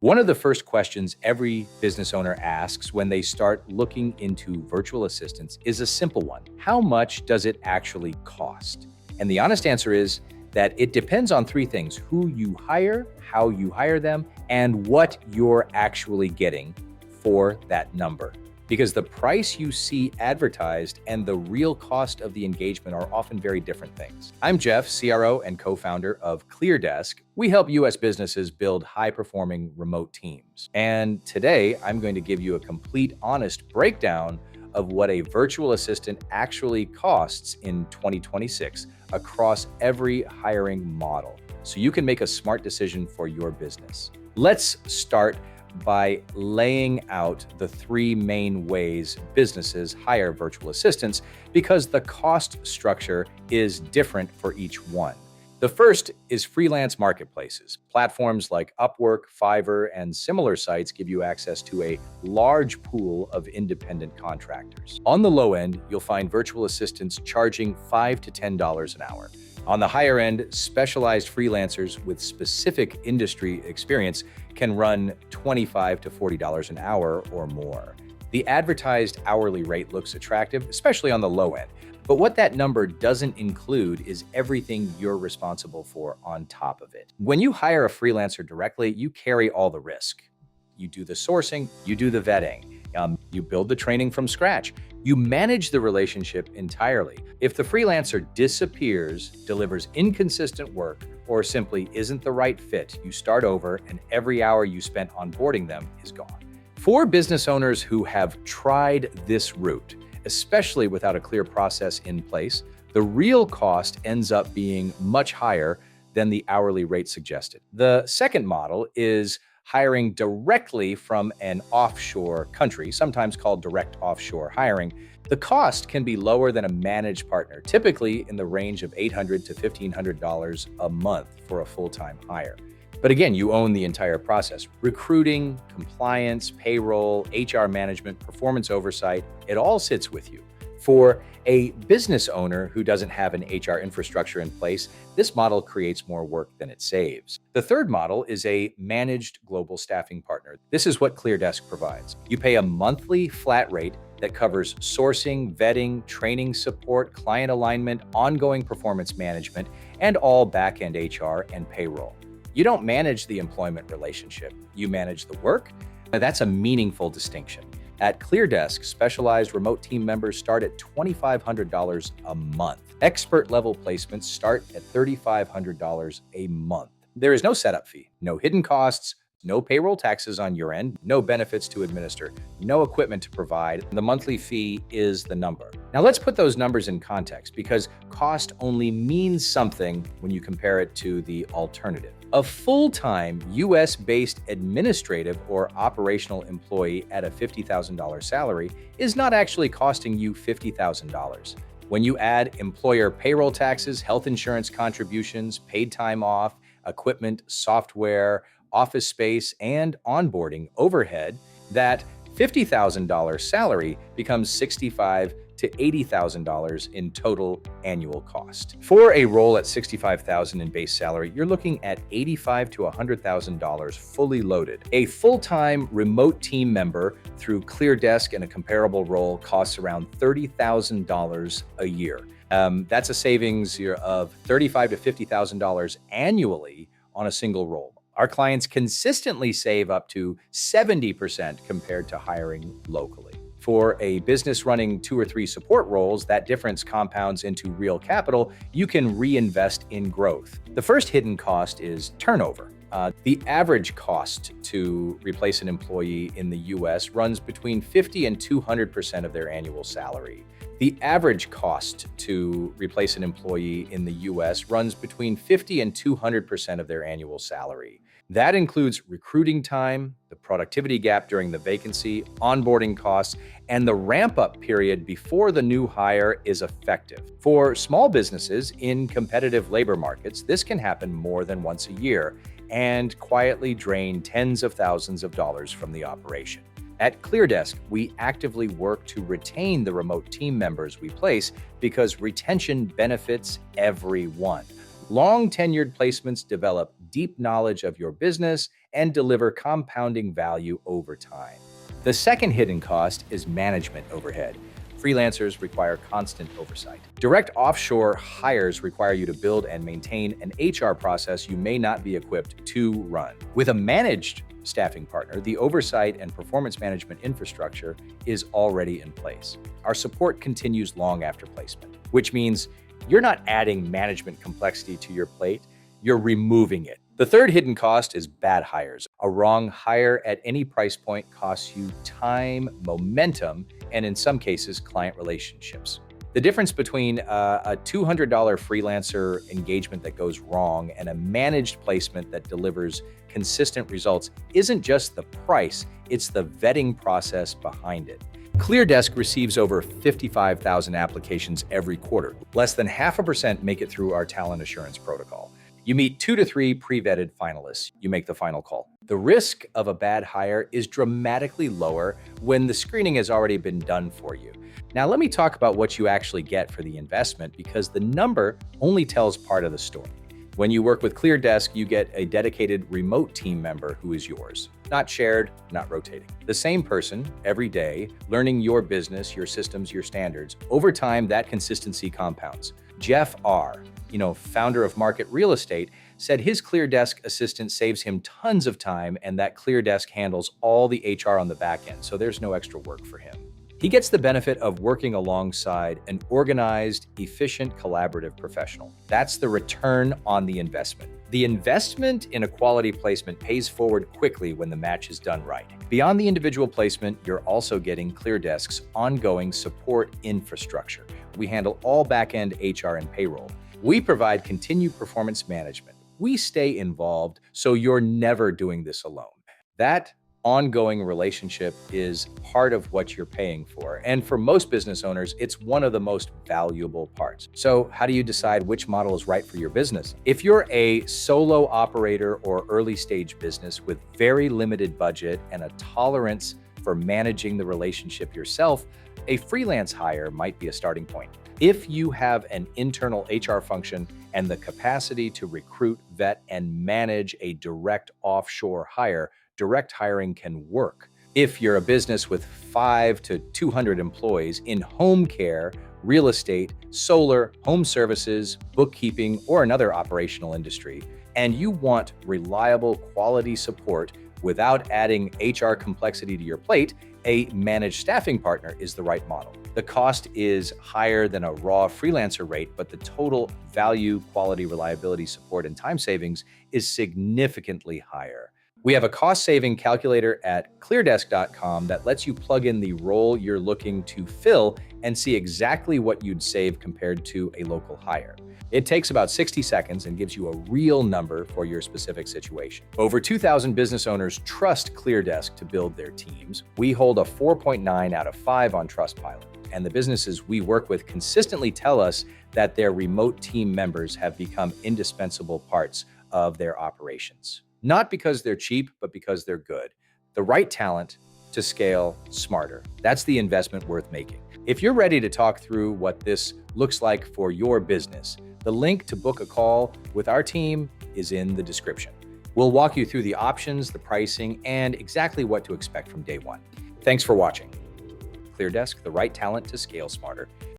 One of the first questions every business owner asks when they start looking into virtual assistants is a simple one. How much does it actually cost? And the honest answer is that it depends on three things: who you hire, how you hire them, and what you're actually getting for that number. Because the price you see advertised and the real cost of the engagement are often very different things. I'm Jeff, CRO and co-founder of ClearDesk. We help US businesses build high-performing remote teams. And today, I'm going to give you a complete, honest breakdown of what a virtual assistant actually costs in 2026 across every hiring model, so you can make a smart decision for your business. Let's start by laying out the three main ways businesses hire virtual assistants, because the cost structure is different for each one. The first is freelance marketplaces. Platforms like Upwork, Fiverr, and similar sites give you access to a large pool of independent contractors. On the low end, you'll find virtual assistants charging $5 to $10 an hour. On the higher end, specialized freelancers with specific industry experience can run $25 to $40 an hour or more. The advertised hourly rate looks attractive, especially on the low end. But what that number doesn't include is everything you're responsible for on top of it. When you hire a freelancer directly, you carry all the risk. You do the sourcing, you do the vetting, you build the training from scratch. You manage the relationship entirely. If the freelancer disappears, delivers inconsistent work, or simply isn't the right fit, you start over and every hour you spent onboarding them is gone. For business owners who have tried this route, especially without a clear process in place, the real cost ends up being much higher than the hourly rate suggested. The second model is hiring directly from an offshore country, sometimes called direct offshore hiring. The cost can be lower than a managed partner, typically in the range of $800 to $1,500 a month for a full-time hire. But again, you own the entire process: recruiting, compliance, payroll, HR management, performance oversight. It all sits with you. For a business owner who doesn't have an HR infrastructure in place, this model creates more work than it saves. The third model is a managed global staffing partner. This is what ClearDesk provides. You pay a monthly flat rate that covers sourcing, vetting, training support, client alignment, ongoing performance management, and all back-end HR and payroll. You don't manage the employment relationship, you manage the work. That's a meaningful distinction. At ClearDesk, specialized remote team members start at $2,500 a month. Expert level placements start at $3,500 a month. There is no setup fee, no hidden costs, no payroll taxes on your end, no benefits to administer, no equipment to provide. The monthly fee is the number. Now let's put those numbers in context, because cost only means something when you compare it to the alternative. A full-time US-based administrative or operational employee at a $50,000 salary is not actually costing you $50,000. When you add employer payroll taxes, health insurance contributions, paid time off, equipment, software, office space, and onboarding overhead, that $50,000 salary becomes $65,000 to $80,000 in total annual cost. For a role at $65,000 in base salary, you're looking at $85,000 to $100,000 fully loaded. A full-time remote team member through ClearDesk in a comparable role costs around $30,000 a year. That's a savings of $35,000 to $50,000 annually on a single role. Our clients consistently save up to 70% compared to hiring locally. For a business running 2 or 3 support roles, that difference compounds into real capital you can reinvest in growth. The first hidden cost is turnover. The average cost to replace an employee in the US runs between 50% and 200% of their annual salary. The average cost to replace an employee in the US runs between 50% and 200% of their annual salary. That includes recruiting time, the productivity gap during the vacancy, onboarding costs, and the ramp-up period before the new hire is effective. For small businesses in competitive labor markets, this can happen more than once a year and quietly drain tens of thousands of dollars from the operation. At ClearDesk, we actively work to retain the remote team members we place because retention benefits everyone. Long-tenured placements develop deep knowledge of your business and deliver compounding value over time. The second hidden cost is management overhead. Freelancers require constant oversight. Direct offshore hires require you to build and maintain an HR process you may not be equipped to run. With a managed staffing partner, the oversight and performance management infrastructure is already in place. Our support continues long after placement, which means you're not adding management complexity to your plate, you're removing it. The third hidden cost is bad hires. A wrong hire at any price point costs you time, momentum, and in some cases, client relationships. The difference between a $200 freelancer engagement that goes wrong and a managed placement that delivers consistent results isn't just the price, it's the vetting process behind it. ClearDesk receives over 55,000 applications every quarter. Less than 0.5% make it through our talent assurance protocol. You meet 2 to 3 pre-vetted finalists. You make the final call. The risk of a bad hire is dramatically lower when the screening has already been done for you. Now, let me talk about what you actually get for the investment, because the number only tells part of the story. When you work with ClearDesk, you get a dedicated remote team member who is yours. Not shared, not rotating. The same person every day, learning your business, your systems, your standards. Over time, that consistency compounds. Jeff R., founder of Market Real Estate, said his ClearDesk assistant saves him tons of time and that ClearDesk handles all the HR on the back end, so there's no extra work for him. He gets the benefit of working alongside an organized, efficient, collaborative professional. That's the return on the investment. The investment in a quality placement pays forward quickly when the match is done right. Beyond the individual placement, you're also getting ClearDesk's ongoing support infrastructure. We handle all back-end HR and payroll. We provide continued performance management. We stay involved, so you're never doing this alone. That ongoing relationship is part of what you're paying for. And for most business owners, it's one of the most valuable parts. So how do you decide which model is right for your business? If you're a solo operator or early stage business with very limited budget and a tolerance for managing the relationship yourself, a freelance hire might be a starting point. If you have an internal HR function and the capacity to recruit, vet, and manage a direct offshore hire, direct hiring can work. If you're a business with 5 to 200 employees in home care, real estate, solar, home services, bookkeeping, or another operational industry, and you want reliable quality support without adding HR complexity to your plate, a managed staffing partner is the right model. The cost is higher than a raw freelancer rate, but the total value, quality, reliability, support, and time savings is significantly higher. We have a cost-saving calculator at ClearDesk.com that lets you plug in the role you're looking to fill and see exactly what you'd save compared to a local hire. It takes about 60 seconds and gives you a real number for your specific situation. Over 2,000 business owners trust ClearDesk to build their teams. We hold a 4.9 out of 5 on Trustpilot, and the businesses we work with consistently tell us that their remote team members have become indispensable parts of their operations. Not because they're cheap, but because they're good. The right talent to scale smarter. That's the investment worth making. If you're ready to talk through what this looks like for your business, the link to book a call with our team is in the description. We'll walk you through the options, the pricing, and exactly what to expect from day one. Thanks for watching. ClearDesk, the right talent to scale smarter.